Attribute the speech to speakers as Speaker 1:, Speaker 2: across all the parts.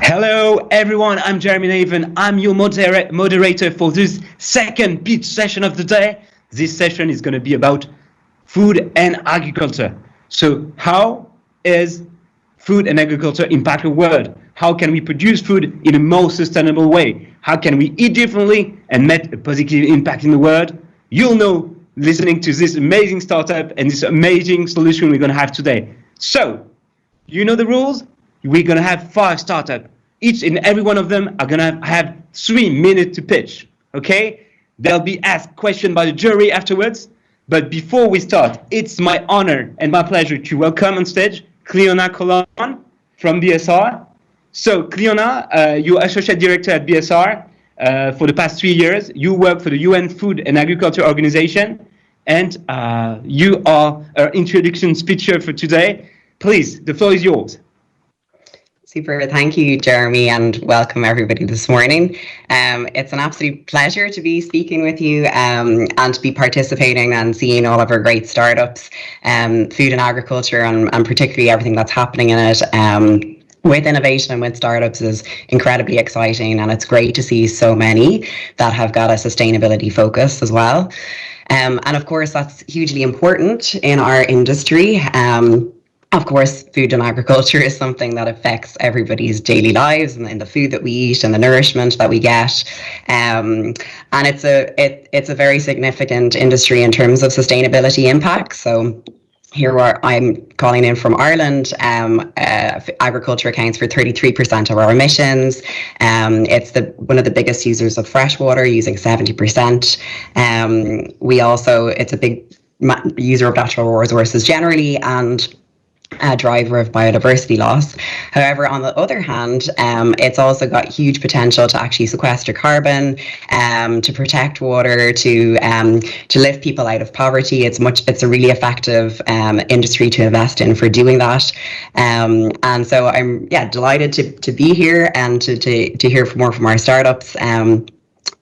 Speaker 1: Hello everyone, I'm Jeremy Naven. I'm your moderator for this second pitch session of the day. This session is going to be about food and agriculture. So how is food and agriculture impact the world? How can we produce food in a more sustainable way? How can we eat differently and make a positive impact in the world? You'll know listening to this amazing startup and this amazing solution we're going to have today. So, you know the rules? We're going to have 5 startups. Each and every one of them are going to have 3 minutes to pitch. Okay? They'll be asked questions by the jury afterwards. But before we start, it's my honor and my pleasure to welcome on stage Cleona Colon from BSR. So, Cleona, you're Associate Director at BSR for the past 3 years. You work for the UN Food and Agriculture Organization. And you are our introduction speaker for today. Please, the floor is yours.
Speaker 2: Super. Thank you, Jeremy, and welcome everybody this morning. It's an absolute pleasure to be speaking with you and to be participating and seeing all of our great startups, food and agriculture, and particularly everything that's happening in it. With innovation and with startups is incredibly exciting, and it's great to see so many that have got a sustainability focus as well. And of course, that's hugely important in our industry. Of course, food and agriculture is something that affects everybody's daily lives and the food that we eat and the nourishment that we get. And it's a very significant industry in terms of sustainability impact. So here I'm calling in from Ireland. Agriculture accounts for 33% of our emissions. It's one of the biggest users of fresh water, using 70%. It's a big user of natural resources generally, and a driver of biodiversity loss. However, on the other hand, it's also got huge potential to actually sequester carbon, to protect water, to lift people out of poverty. It's a really effective industry to invest in for doing that. And so I'm delighted to be here and to hear more from our startups.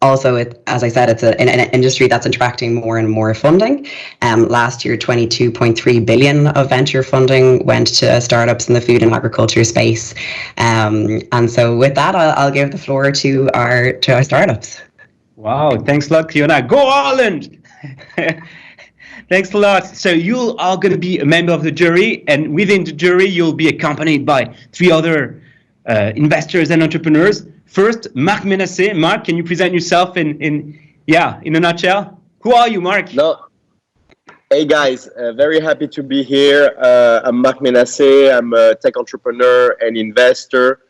Speaker 2: Also, as I said, it's an industry that's attracting more and more funding. Last year, 22.3 billion of venture funding went to startups in the food and agriculture space. And so with that, I'll give the floor to our startups.
Speaker 1: Wow, thanks a lot, Cleona. Go Ireland! Thanks a lot. So you are going to be a member of the jury, and within the jury, you'll be accompanied by 3 other investors and entrepreneurs. First, Marc Menassé. Marc, can you present yourself in a nutshell? Who are you, Marc?
Speaker 3: No. Hey guys, very happy to be here. I'm Marc Menassé. I'm a tech entrepreneur and investor.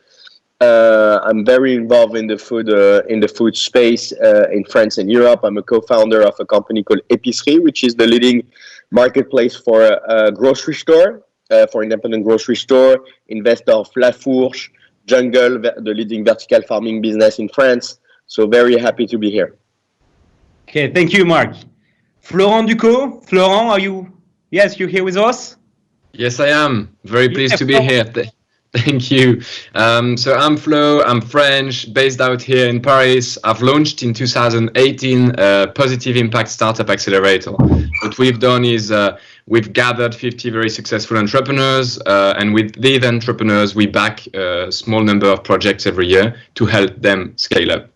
Speaker 3: I'm very involved in the food space in France and Europe. I'm a co-founder of a company called Épicerie, which is the leading marketplace for a grocery store, for independent grocery store. Investor of La Fourche, Jungle, the leading vertical farming business in France. So very happy to be here.
Speaker 1: Okay, thank you, Marc. Florent Ducot. Florent, are you? Yes, you're here with us?
Speaker 4: Yes, I am. Very pleased to be here. Thank you. So I'm Flo, I'm French, based out here in Paris. I've launched in 2018 a Positive Impact Startup Accelerator. What we've done is we've gathered 50 very successful entrepreneurs, and with these entrepreneurs, we back a small number of projects every year to help them scale up.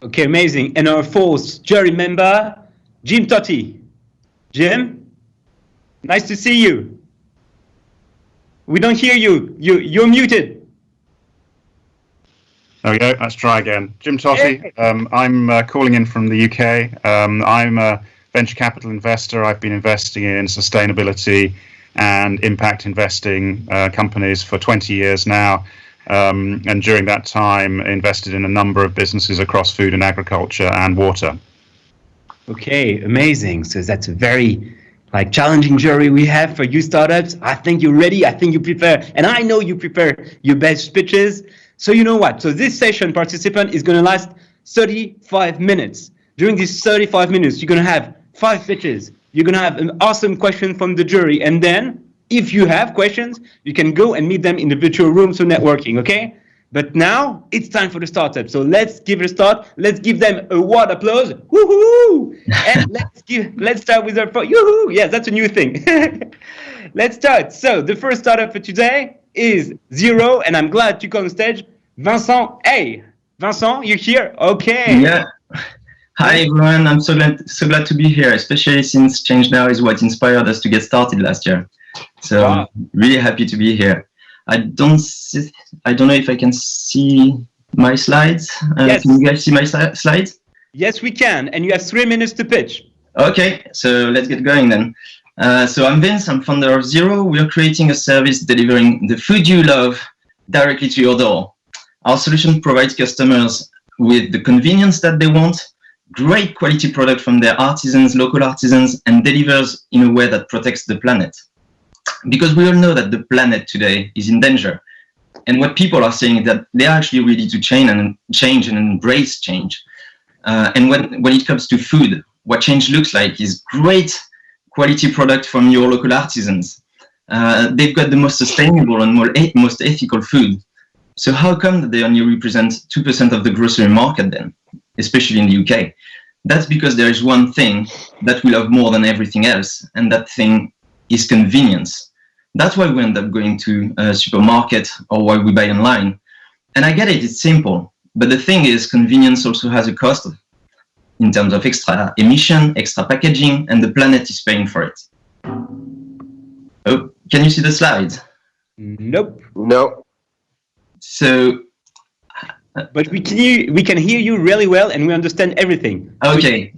Speaker 1: Okay, amazing. And our 4th jury member, Jim Totti. Jim, nice to see you. We don't hear you. You're muted.
Speaker 5: There we go. Let's try again. Jim Totti. I'm calling in from the UK. I'm a venture capital investor. I've been investing in sustainability and impact investing companies for 20 years now. And during that time, invested in a number of businesses across food and agriculture and water.
Speaker 1: Okay, amazing. So that's a very challenging jury we have for you startups. I think you're ready. I think you prepare, and I know you prepare your best pitches. So you know what? So this session participant is going to last 35 minutes. During these 35 minutes, you're going to have 5 pitches. You're going to have an awesome question from the jury. And then if you have questions, you can go and meet them in the virtual rooms for networking, okay? But now it's time for the startup. So let's give it a start. Let's give them a word applause. Woohoo! And let's start with our yoo-hoo. Yes, that's a new thing. Let's start. So the first startup for today, is 0, and I'm glad to call on stage Vincent A. Vincent, you here? Okay.
Speaker 6: Yeah. Hi everyone, I'm so glad to be here, especially since ChangeNOW is what inspired us to get started last year. So
Speaker 1: Wow.
Speaker 6: really happy to be here. I don't know if I can see my slides.
Speaker 1: Yes.
Speaker 6: Can you guys see my slides?
Speaker 1: Yes, we can, and you have 3 minutes to pitch.
Speaker 6: Okay, so let's get going then. So I'm Vince, I'm founder of Zero. We are creating a service delivering the food you love directly to your door. Our solution provides customers with the convenience that they want, great quality product from their artisans, local artisans, and delivers in a way that protects the planet. Because we all know that the planet today is in danger. And what people are saying is that they are actually ready to change and embrace change. And when it comes to food, what change looks like is great quality product from your local artisans. They've got the most sustainable and most ethical food. So how come that they only represent 2% of the grocery market then, especially in the UK? That's because there is one thing that we love more than everything else, and that thing is convenience. That's why we end up going to a supermarket or why we buy online. And I get it, it's simple. But the thing is, convenience also has a cost in terms of extra emission, extra packaging, and the planet is paying for it. Oh, can you see the slides?
Speaker 1: Nope.
Speaker 3: No.
Speaker 1: So, but we can hear you really well, and we understand everything.
Speaker 6: Okay.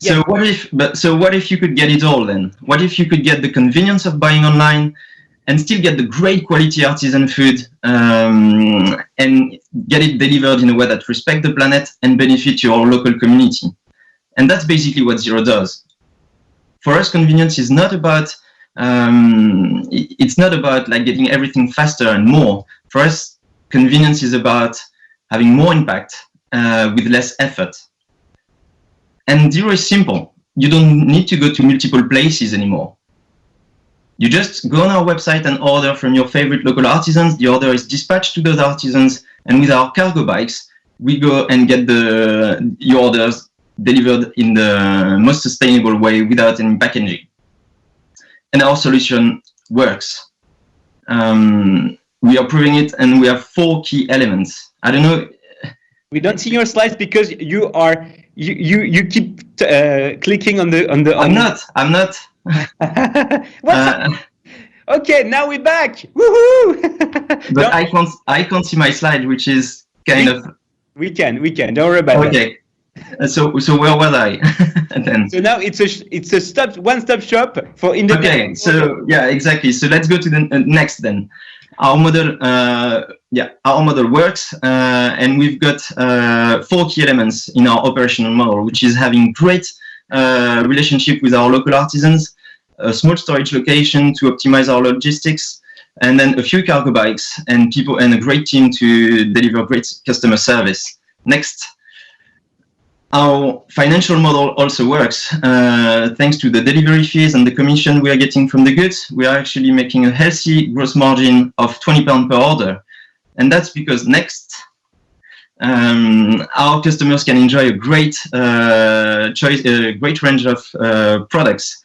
Speaker 6: So what if you could get it all then? What if you could get the convenience of buying online and still get the great quality artisan food and get it delivered in a way that respects the planet and benefit your local community? And that's basically what Zero does. For us, convenience is not about it's not about like getting everything faster and more. For us, convenience is about having more impact with less effort. And Zero is simple. You don't need to go to multiple places anymore. You just go on our website and order from your favorite local artisans. The order is dispatched to those artisans, and with our cargo bikes, we go and get your orders delivered in the most sustainable way without any packaging. And our solution works. We are proving it, and we have 4 key elements. I don't know.
Speaker 1: We don't see your slides because you keep clicking on the.
Speaker 6: I'm not.
Speaker 1: Okay, now we're back. Woohoo!
Speaker 6: But I can't see my slide, which is kind of.
Speaker 1: We can. Don't worry about it.
Speaker 6: Okay. So where was I? Then.
Speaker 1: So now it's a one-stop shop for independent.
Speaker 6: Okay. So yeah, exactly. So let's go to the next then. Our model works, and we've got 4 key elements in our operational model, which is having great relationship with our local artisans, a small storage location to optimize our logistics, and then a few cargo bikes and people and a great team to deliver great customer service. Next. Our financial model also works. Thanks to the delivery fees and the commission we are getting from the goods, we are actually making a healthy gross margin of £20 per order. And that's because next, our customers can enjoy a great great range of products,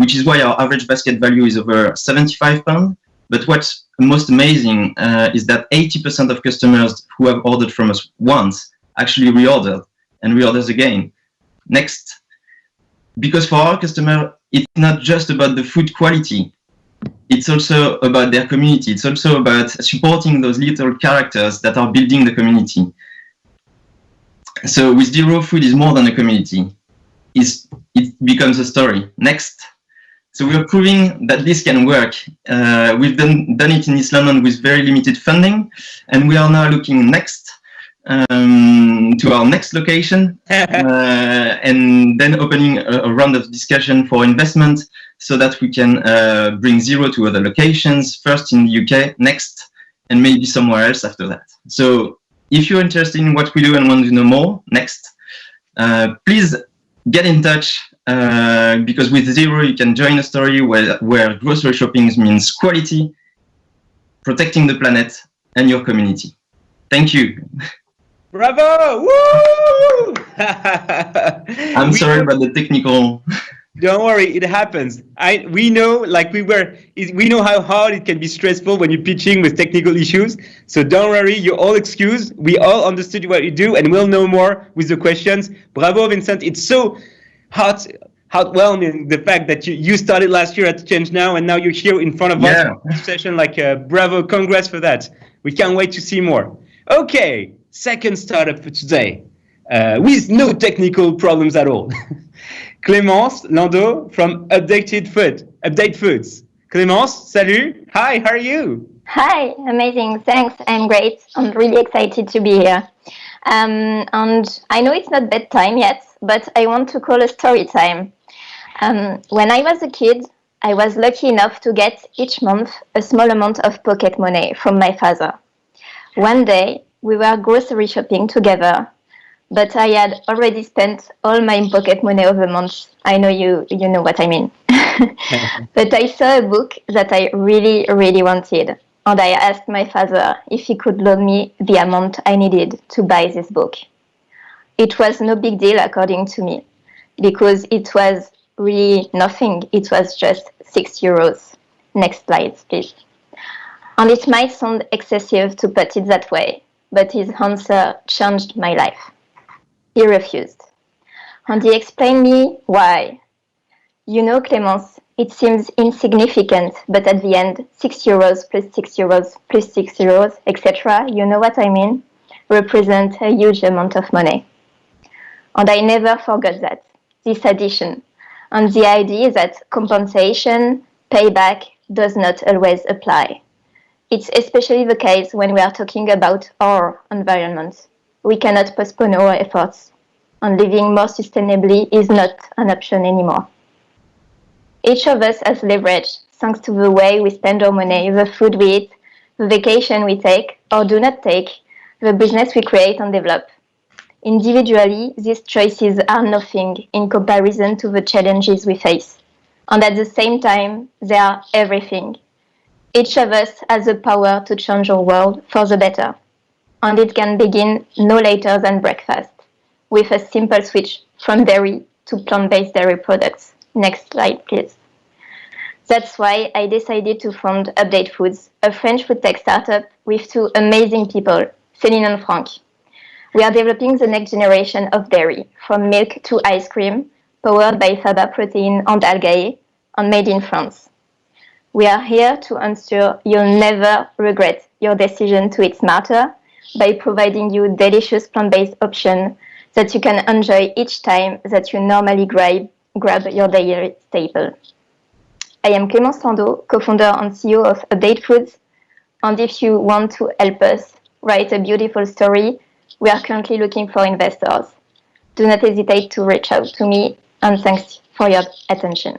Speaker 6: which is why our average basket value is over £75. But what's most amazing is that 80% of customers who have ordered from us once actually reordered and reorders again. Next, because for our customer, it's not just about the food quality. It's also about their community. It's also about supporting those little characters that are building the community. So with Zero, food is more than a community. It becomes a story. Next. So we are proving that this can work. We've done it in East London with very limited funding, and we are now looking next to our next location, and then opening a round of discussion for investment so that we can bring Zero to other locations, first in the UK, next, and maybe somewhere else after that. So if you're interested in what we do and want to know more, next, please get in touch, because with Zero you can join a story where grocery shopping means quality, protecting the planet and your community. Thank you.
Speaker 1: Bravo! Woo!
Speaker 6: I'm sorry about the technical.
Speaker 1: Don't worry, it happens. We know, we know how hard it can be stressful when you're pitching with technical issues. So don't worry, you're all excused. We all understood what you do, and we'll know more with the questions. Bravo, Vincent. It's so heartwarming, the fact that you started last year at ChangeNOW, and now you're here in front of us for this session. Bravo, congrats for that. We can't wait to see more. Okay, second startup for today, with no technical problems at all. Clémence Landau from Update Foods. Clémence, salut. Hi, how are you?
Speaker 7: Hi, amazing. Thanks. I'm great. I'm really excited to be here. And I know it's not bedtime yet, but I want to call a story time. When I was a kid, I was lucky enough to get each month a small amount of pocket money from my father. One day, we were grocery shopping together, but I had already spent all my pocket money of the month. I know you know what I mean. But I saw a book that I really, really wanted. And I asked my father if he could loan me the amount I needed to buy this book. It was no big deal, according to me, because it was really nothing. It was just €6. Next slide, please. And it might sound excessive to put it that way, but his answer changed my life. He refused. And he explained me why. You know, Clémence, it seems insignificant, but at the end, €6 plus €6 plus €6, etc., you know what I mean, represent a huge amount of money. And I never forgot that, this addition. And the idea is that compensation, payback, does not always apply. It's especially the case when we are talking about our environment. We cannot postpone our efforts, and living more sustainably is not an option anymore. Each of us has leverage thanks to the way we spend our money, the food we eat, the vacation we take or do not take, the business we create and develop. Individually, these choices are nothing in comparison to the challenges we face. And at the same time, they are everything. Each of us has the power to change our world for the better. And it can begin no later than breakfast, with a simple switch from dairy to plant-based dairy products. Next slide, please. That's why I decided to found Update Foods, a French food tech startup with two amazing people, Céline and Franck. We are developing the next generation of dairy, from milk to ice cream, powered by Faba protein and algae, and made in France. We are here to ensure you'll never regret your decision to eat smarter by providing you delicious plant-based options that you can enjoy each time that you normally grab your daily staple. I am Clémence Landau, co-founder and CEO of Update Foods, and if you want to help us write a beautiful story, we are currently looking for investors. Do not hesitate to reach out to me, and thanks for your attention.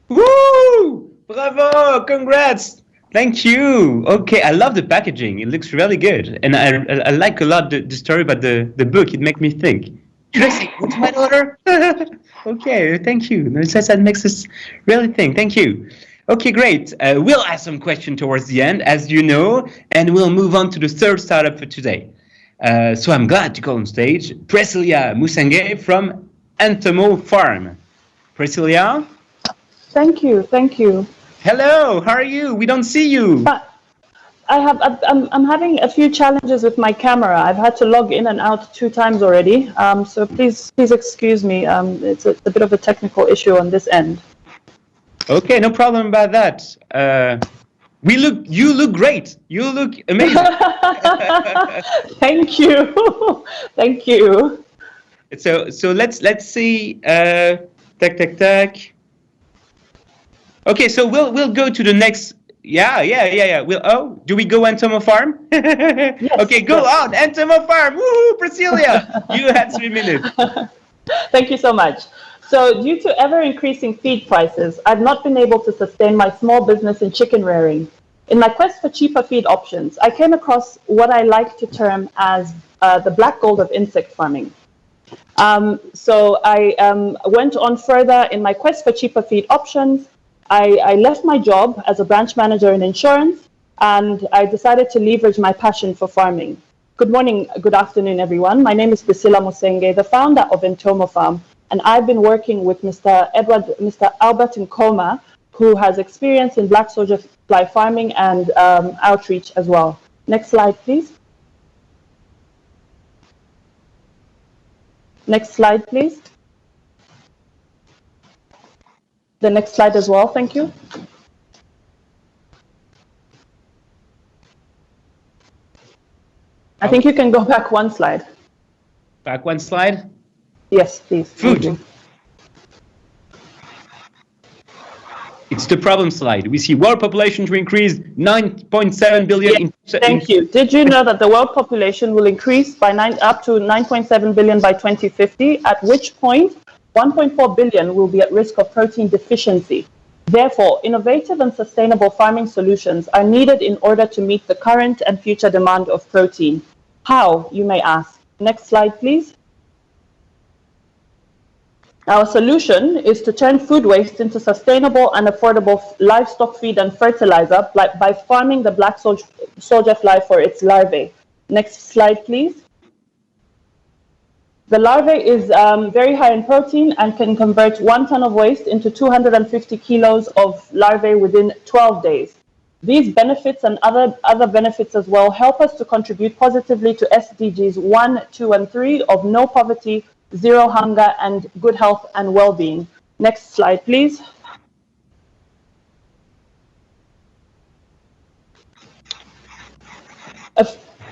Speaker 1: Woo! Bravo! Congrats! Thank you. Okay, I love the packaging. It looks really good, and I like a lot the story about the book. It makes me think. Should I say it to my daughter? Okay, thank you. That makes us really think. Thank you. Okay, great. We'll ask some questions towards the end, as you know, and we'll move on to the third startup for today. So I'm glad to call on stage Priscilla Moussanguet from Aqua Farms. Priscilla?
Speaker 8: Thank you.
Speaker 1: Hello, how are you? We don't see you.
Speaker 8: I'm having a few challenges with my camera. I've had to log in and out 2 times already. So please excuse me. It's a bit of a technical issue on this end.
Speaker 1: Okay, no problem about that. You look great. You look amazing.
Speaker 8: Thank you. Thank you.
Speaker 1: So let's see. Tac. Okay, so we'll go to the next. Yeah. Do we go Aqua Farm?
Speaker 8: Yes,
Speaker 1: okay, go on Aqua Farm. Woo, Priscilla, you had 3 minutes.
Speaker 8: Thank you so much. So due to ever-increasing feed prices, I've not been able to sustain my small business in chicken rearing. In my quest for cheaper feed options, I came across what I like to term as the black gold of insect farming. So I went on further in my quest for cheaper feed options. I left my job as a branch manager in insurance, and I decided to leverage my passion for farming. Good morning, good afternoon, everyone. My name is Priscilla Moussanguet, the founder of Aqua Farms, and I've been working with Mr. Albert Nkoma, who has experience in black soldier fly farming and outreach as well. Next slide, please. Next slide, please. The next slide as well, thank you. I think you can go back one slide.
Speaker 1: Back one slide.
Speaker 8: Yes, please.
Speaker 1: Food. It's the problem slide. We see world population to increase 9.7 billion.
Speaker 8: Yes, thank you. Did you know that the world population will increase by up to 9.7 billion by 2050, at which point 1.4 billion will be at risk of protein deficiency? Therefore, innovative and sustainable farming solutions are needed in order to meet the current and future demand of protein. How, you may ask? Next slide, please. Our solution is to turn food waste into sustainable and affordable livestock feed and fertilizer by farming the black soldier fly for its larvae. Next slide, please. The larvae is very high in protein and can convert 1 ton of waste into 250 kilos of larvae within 12 days. These benefits and other benefits as well help us to contribute positively to SDGs 1, 2, and 3 of no poverty, zero hunger, and good health and well-being. Next slide, please.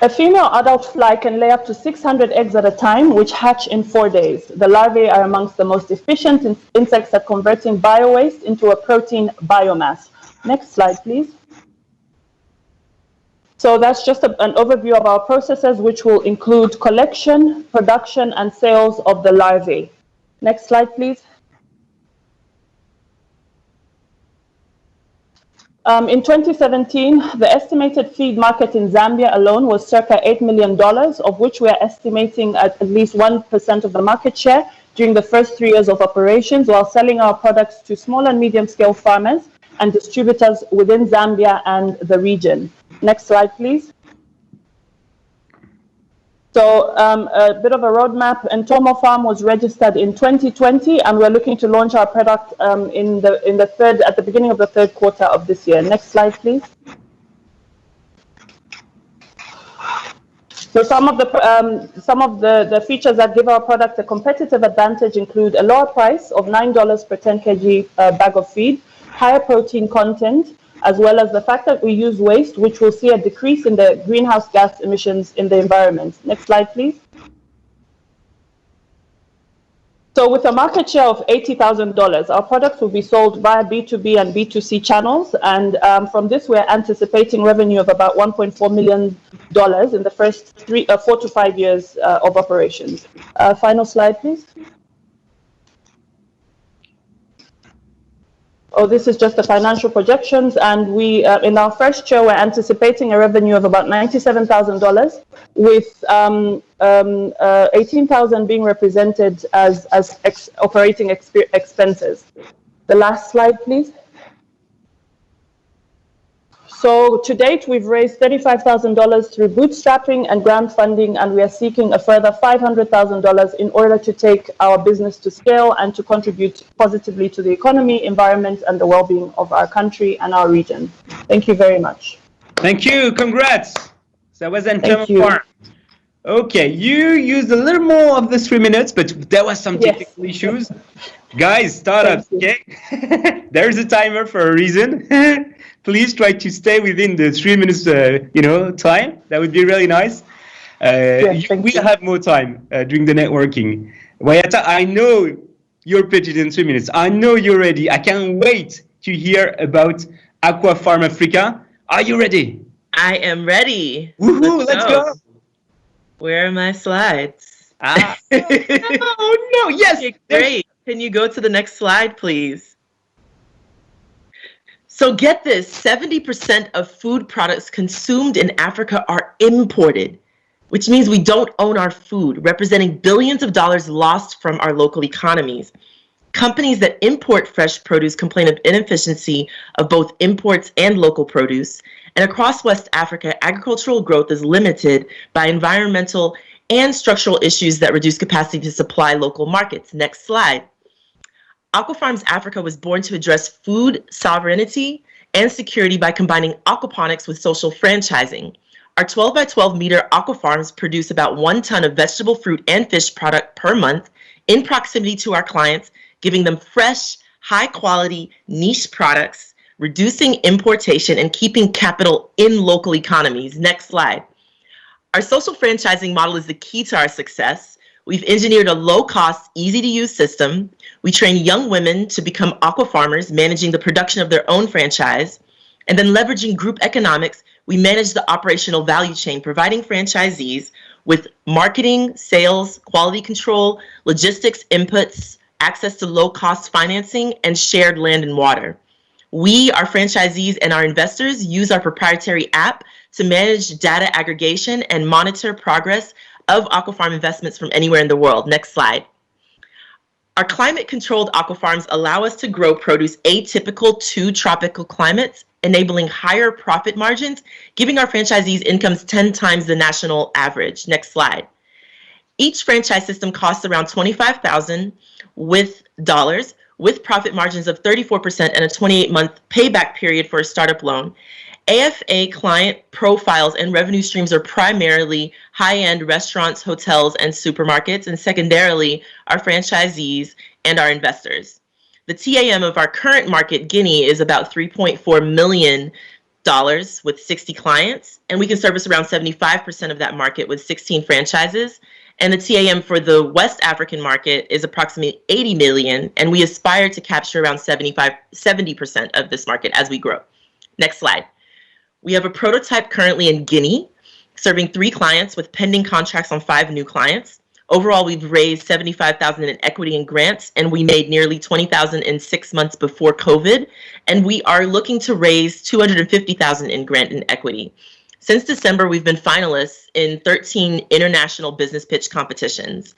Speaker 8: A female adult fly can lay up to 600 eggs at a time, which hatch in 4 days. The larvae are amongst the most efficient insects at converting bio-waste into a protein biomass. Next slide, please. So that's just an overview of our processes, which will include collection, production, and sales of the larvae. Next slide, please. In 2017, the estimated feed market in Zambia alone was circa $8 million, of which we are estimating at least 1% of the market share during the first 3 years of operations, while selling our products to small and medium-scale farmers and distributors within Zambia and the region. Next slide, please. So a bit of a roadmap. Ntomo Farm was registered in 2020, and we're looking to launch our product at the beginning of the 3rd quarter of this year. Next slide, please. So some of the features that give our product a competitive advantage include a lower price of $9 per 10 kg bag of feed, higher protein content, as well as the fact that we use waste, which will see a decrease in the greenhouse gas emissions in the environment. Next slide, please. So with a market share of $80,000, our products will be sold via B2B and B2C channels. And from this, we're anticipating revenue of about $1.4 million in the first 4 to 5 years of operations. Final slide, please. Oh, this is just the financial projections, and we, in our first year, we're anticipating a revenue of about $97,000, with $18,000 being represented as operating expenses. The last slide, please. So to date, we've raised $35,000 through bootstrapping and grant funding, and we are seeking a further $500,000 in order to take our business to scale and to contribute positively to the economy, environment, and the well-being of our country and our region. Thank you very much.
Speaker 1: Thank you. Congrats. That was
Speaker 8: Thank you.
Speaker 1: Farm. Okay, you used a little more of the 3 minutes, but there was some technical issues. Guys, startups, okay? There's a timer for a reason. Please try to stay within the 3 minutes, time. That would be really nice. We'll have more time during the networking. Wayata, I know you're pitched in 3 minutes. I know you're ready. I can't wait to hear about Aqua Farm Africa. Are you ready?
Speaker 9: I am ready.
Speaker 1: Woohoo! Let's go.
Speaker 9: Where are my slides?
Speaker 1: Oh no! Yes.
Speaker 9: Okay, great. Can you go to the next slide, please? So get this, 70% of food products consumed in Africa are imported, which means we don't own our food, representing billions of dollars lost from our local economies. Companies that import fresh produce complain of inefficiency of both imports and local produce. And across West Africa, agricultural growth is limited by environmental and structural issues that reduce capacity to supply local markets. Next slide. Aqua Farms Africa was born to address food sovereignty and security by combining aquaponics with social franchising. Our 12 by 12 meter aqua farms produce about 1 ton of vegetable, fruit, and fish product per month in proximity to our clients, giving them fresh, high quality, niche products, reducing importation and keeping capital in local economies. Next slide. Our social franchising model is the key to our success. We've engineered a low-cost, easy-to-use system. We train young women to become aqua farmers, managing the production of their own franchise. And then leveraging group economics, we manage the operational value chain, providing franchisees with marketing, sales, quality control, logistics inputs, access to low-cost financing, and shared land and water. We, our franchisees, and our investors use our proprietary app to manage data aggregation and monitor progress of aqua farm investments from anywhere in the world. Next slide. Our climate-controlled aqua farms allow us to grow produce atypical to tropical climates, enabling higher profit margins, giving our franchisees incomes 10 times the national average. Next slide. Each franchise system costs around $25,000 with profit margins of 34% and a 28-month payback period for a startup loan. AFA client profiles and revenue streams are primarily high-end restaurants, hotels, and supermarkets, and secondarily, our franchisees and our investors. The TAM of our current market, Guinea, is about $3.4 million with 60 clients, and we can service around 75% of that market with 16 franchises. And the TAM for the West African market is approximately 80 million, and we aspire to capture around 70% of this market as we grow. Next slide. We have a prototype currently in Guinea, serving 3 clients with pending contracts on 5 new clients. Overall, we've raised $75,000 in equity and grants, and we made nearly $20,000 in 6 months before COVID. And we are looking to raise $250,000 in grant and equity. Since December, we've been finalists in 13 international business pitch competitions.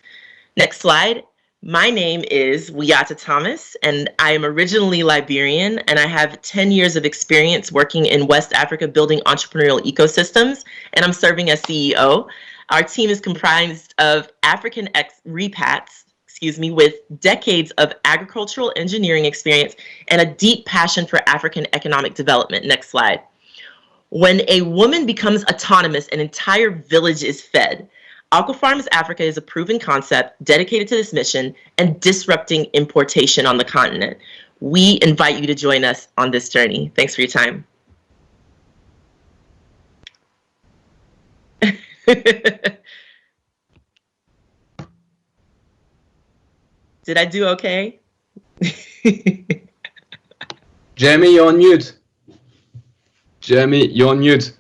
Speaker 9: Next slide. My name is Wiata Thomas, and I am originally Liberian, and I have 10 years of experience working in West Africa building entrepreneurial ecosystems, and I'm serving as CEO. Our team is comprised of African repats, with decades of agricultural engineering experience and a deep passion for African economic development. Next slide. When a woman becomes autonomous, an entire village is fed. Aqua Farms Africa is a proven concept dedicated to this mission and disrupting importation on the continent. We invite you to join us on this journey. Thanks for your time. Did I do okay?
Speaker 4: Jeremy, you're on mute. Jeremy, you're on mute.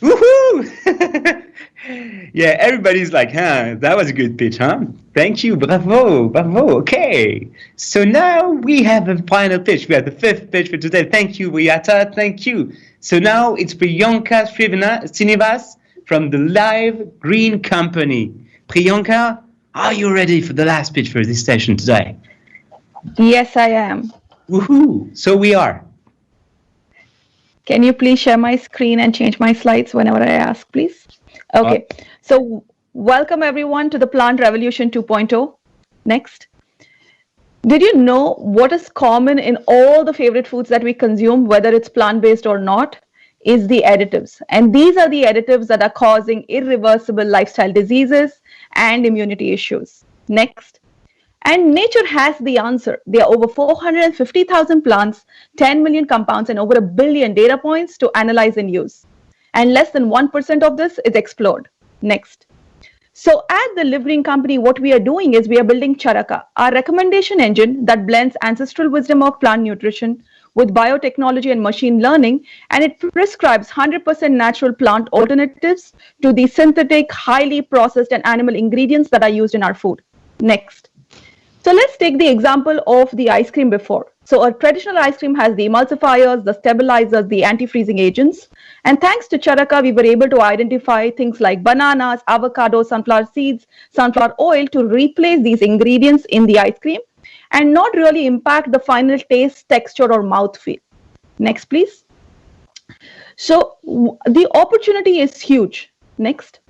Speaker 1: Woohoo! Yeah, everybody's like, that was a good pitch, huh? Thank you, bravo, bravo, okay. So now we have a final pitch. We have the 5th pitch for today. Thank you, Wiata, thank you. So now it's Priyanka Srinivas from the Live Green Company. Priyanka, are you ready for the last pitch for this session today?
Speaker 10: Yes, I am.
Speaker 1: Woohoo! So we are.
Speaker 10: Can you please share my screen and change my slides whenever I ask, please? Okay, so welcome everyone to the Plant Revolution 2.0. Next. Did you know what is common in all the favorite foods that we consume, whether it's plant-based or not, is the additives. And these are the additives that are causing irreversible lifestyle diseases and immunity issues. Next. And nature has the answer. There are over 450,000 plants, 10 million compounds, and over 1 billion data points to analyze and use. And less than 1% of this is explored. Next. So at the Live Green Company, what we are doing is we are building Charaka, our recommendation engine that blends ancestral wisdom of plant nutrition with biotechnology and machine learning, and it prescribes 100% natural plant alternatives to the synthetic, highly processed and animal ingredients that are used in our food. Next. So let's take the example of the ice cream before. So a traditional ice cream has the emulsifiers, the stabilizers, the anti-freezing agents. And thanks to Charaka, we were able to identify things like bananas, avocado, sunflower seeds, sunflower oil to replace these ingredients in the ice cream and not really impact the final taste, texture, or mouthfeel. Next, please. So the opportunity is huge. Next.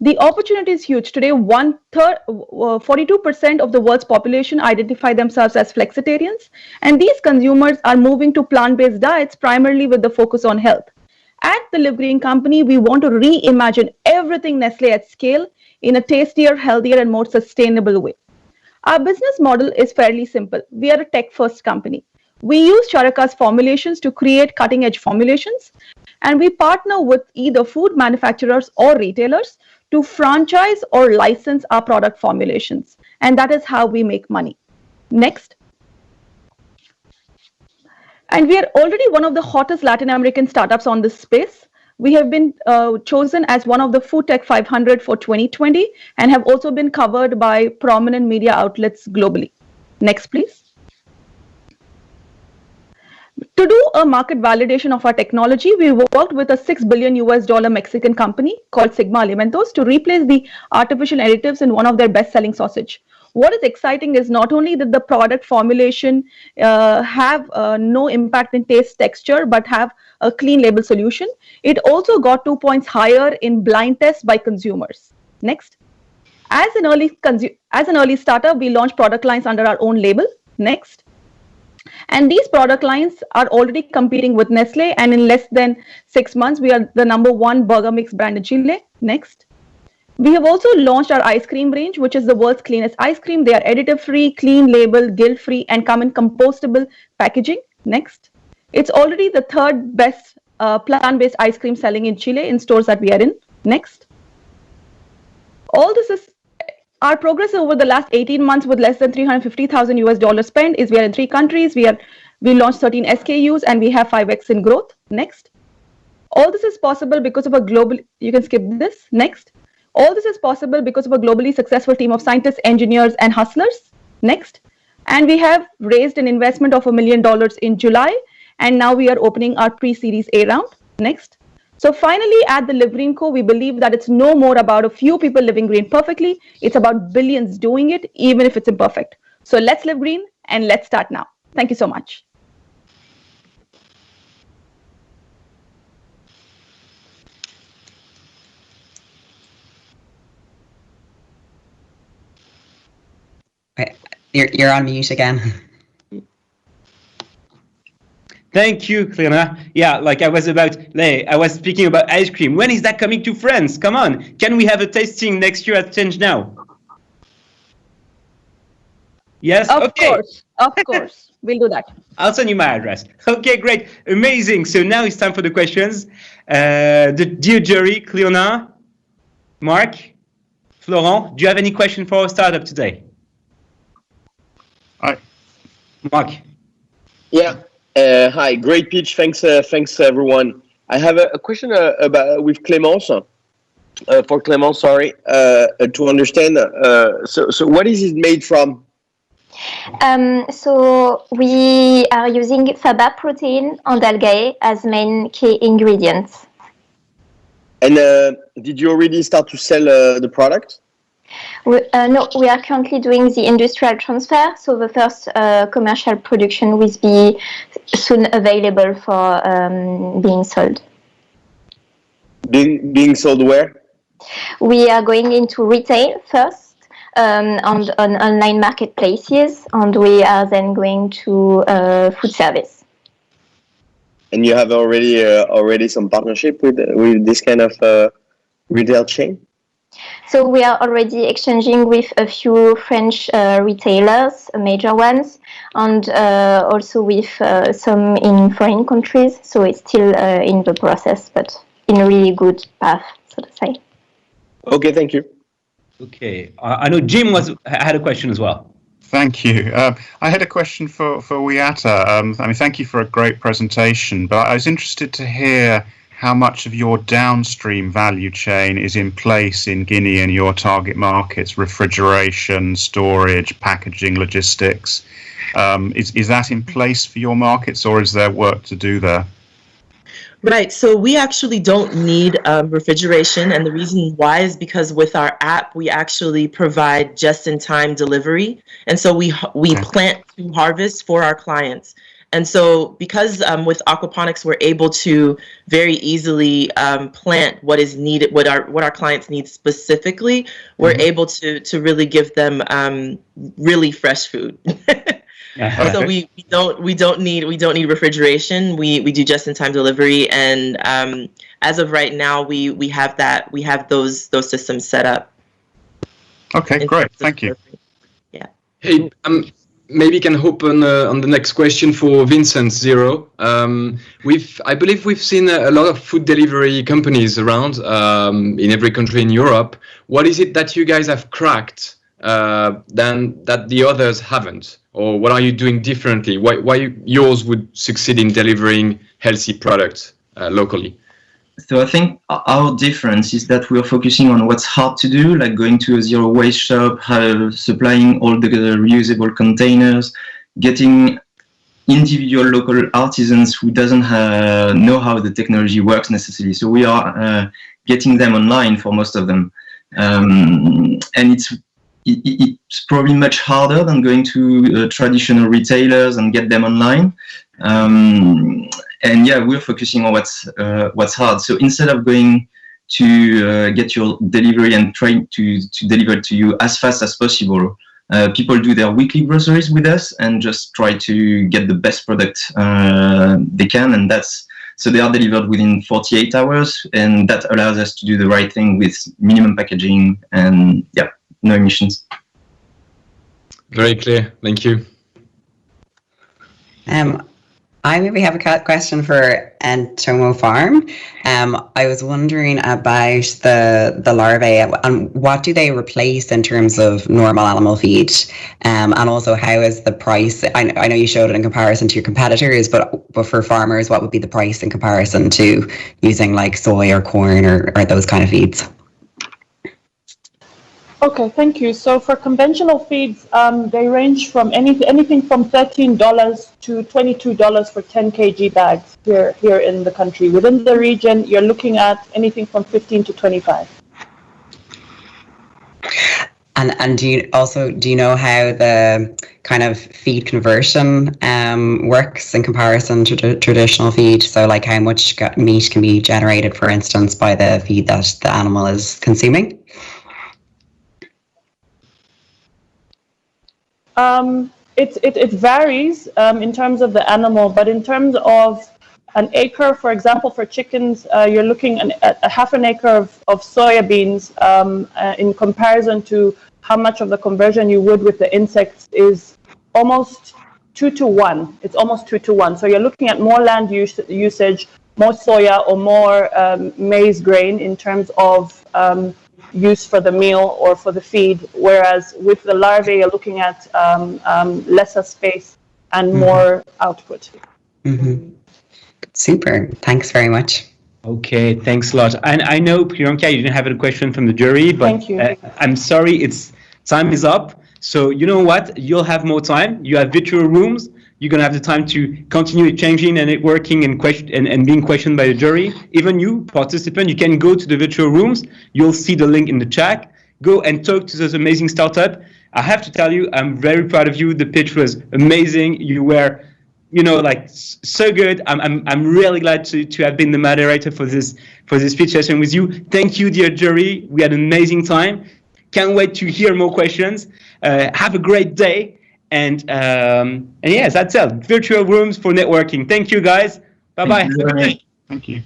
Speaker 10: The opportunity is huge. Today, 42% of the world's population identify themselves as flexitarians, and these consumers are moving to plant-based diets primarily with the focus on health. At the Live Green Company, we want to reimagine everything Nestle at scale in a tastier, healthier, and more sustainable way. Our business model is fairly simple. We are a tech-first company. We use Charaka's formulations to create cutting-edge formulations, and we partner with either food manufacturers or retailers to franchise or license our product formulations. And that is how we make money. Next. And we are already one of the hottest Latin American startups on this space. We have been chosen as one of the Food Tech 500 for 2020 and have also been covered by prominent media outlets globally. Next, please. To do a market validation of our technology, we worked with a $6 billion Mexican company called Sigma Alimentos to replace the artificial additives in one of their best-selling sausage. What is exciting is not only that the product formulation have no impact in taste, texture, but have a clean label solution. It also got 2 points higher in blind tests by consumers. Next. As an early startup, we launched product lines under our own label. Next. And these product lines are already competing with Nestle, and in less than 6 months, we are the #1 burger mix brand in Chile. Next. We have also launched our ice cream range, which is the world's cleanest ice cream. They are additive-free, clean label, guilt-free, and come in compostable packaging. Next. It's already the 3rd best plant-based ice cream selling in Chile in stores that we are in. Next. All this is our progress over the last 18 months with less than $350,000 spent is we are in 3 countries. We launched 13 SKUs and we have 5x in growth. Next. All this is possible because of a global, you can skip this. Next. All this is possible because of a globally successful team of scientists, engineers, and hustlers. Next. And we have raised an investment of $1 million in July, and now we are opening our pre-series A round. Next. So finally, at the Live Green Co, we believe that it's no more about a few people living green perfectly. It's about billions doing it, even if it's imperfect. So let's live green and let's start now. Thank you so much.
Speaker 2: You're on mute again.
Speaker 1: Thank you, Cleona. Yeah, like I was speaking about ice cream. When is that coming to France? Come on. Can we have a tasting next year at ChangeNOW? Yes?
Speaker 10: Of course. We'll do that.
Speaker 1: I'll send you my address. Okay, great. Amazing. So now it's time for the questions. The dear jury, Cleona, Mark, Florent, do you have any question for our startup today?
Speaker 5: Hi.
Speaker 1: Mark.
Speaker 3: Yeah. Hi, great pitch. Thanks everyone. I have a question about with Clémence. For Clémence, sorry, to understand. So what is it made from?
Speaker 7: So we are using faba protein and algae as main key ingredients.
Speaker 3: And did you already start to sell the product?
Speaker 7: No, we are currently doing the industrial transfer, so the first commercial production will be soon available for being sold.
Speaker 3: Being sold where?
Speaker 7: We are going into retail first on online marketplaces, and we are then going to food service.
Speaker 3: And you have already some partnership with this kind of retail chain?
Speaker 7: So we are already exchanging with a few French retailers, major ones, and also with some in foreign countries. So it's still in the process, but in a really good path, so to say.
Speaker 3: Okay, thank you.
Speaker 1: Okay, I know Jim had a question as well.
Speaker 5: Thank you. I had a question for Wiata. Thank you for a great presentation, but I was interested to hear how much of your downstream value chain is in place in Guinea and your target markets, refrigeration, storage, packaging, logistics. Is that in place for your markets, or is there work to do there?
Speaker 9: Right, so we actually don't need refrigeration, and the reason why is because with our app, we actually provide just-in-time delivery, and so we plant to harvest for our clients. And so because with aquaponics, we're able to very easily plant what is needed, what our clients need specifically. We're able to really give them really fresh food. So we don't need refrigeration. We do just-in-time delivery, and as of right now, we have those systems set up.
Speaker 5: Okay, great. Thank you.
Speaker 9: Yeah.
Speaker 4: Hey, maybe can hop on the next question for Vincent Zero. I believe we've seen a lot of food delivery companies around in every country in Europe. What is it that you guys have cracked that the others haven't? Or what are you doing differently? Why yours would succeed in delivering healthy products locally?
Speaker 6: So I think our difference is that we are focusing on what's hard to do, like going to a zero waste shop, supplying all the reusable containers, getting individual local artisans who doesn't know how the technology works necessarily. So we are getting them online for most of them. And it's probably much harder than going to traditional retailers and get them online. And yeah, we're focusing on what's hard. So instead of going to get your delivery and trying to deliver it to you as fast as possible, people do their weekly groceries with us and just try to get the best product they can, and so they are delivered within 48 hours, and that allows us to do the right thing with minimum packaging and yeah, no emissions.
Speaker 4: Very clear. Thank you.
Speaker 2: I maybe have a question for Entomo Farm. I was wondering about the larvae and what do they replace in terms of normal animal feed, and also how is the price? I know you showed it in comparison to your competitors, but for farmers, what would be the price in comparison to using like soy or corn or those kind of feeds?
Speaker 8: Okay, thank you. So for conventional feeds, they range from anything from $13 to $22 for 10 kg bags here in the country. Within the region, you're looking at anything from 15 to 25.
Speaker 2: And do you know how the kind of feed conversion works in comparison to traditional feed? So like how much meat can be generated, for instance, by the feed that the animal is consuming?
Speaker 8: It varies in terms of the animal, but in terms of an acre, for example, for chickens, you're looking at a half an acre of soybeans in comparison to how much of the conversion you would with the insects is almost 2 to 1. It's almost 2 to 1. So you're looking at more land usage, more soya or more maize grain in terms of use for the meal or for the feed, whereas with the larvae you're looking at lesser space and more output.
Speaker 2: Super, thanks very much.
Speaker 1: Okay, thanks a lot. And I know, Priyanka, you didn't have a question from the jury, but
Speaker 8: Thank you.
Speaker 1: I'm sorry, time is up. So you know what? You'll have more time. You have virtual rooms. You're going to have the time to continue changing and networking and being questioned by the jury. Even you, participant, you can go to the virtual rooms. You'll see the link in the chat. Go and talk to this amazing startup. I have to tell you, I'm very proud of you. The pitch was amazing. You were, so good. I'm really glad to have been the moderator for this pitch session with you. Thank you, dear jury. We had an amazing time. Can't wait to hear more questions. Have a great day. And yes, that's it. Virtual rooms for networking. Thank you, guys. Bye-bye.
Speaker 6: Thank you.
Speaker 5: Thank you.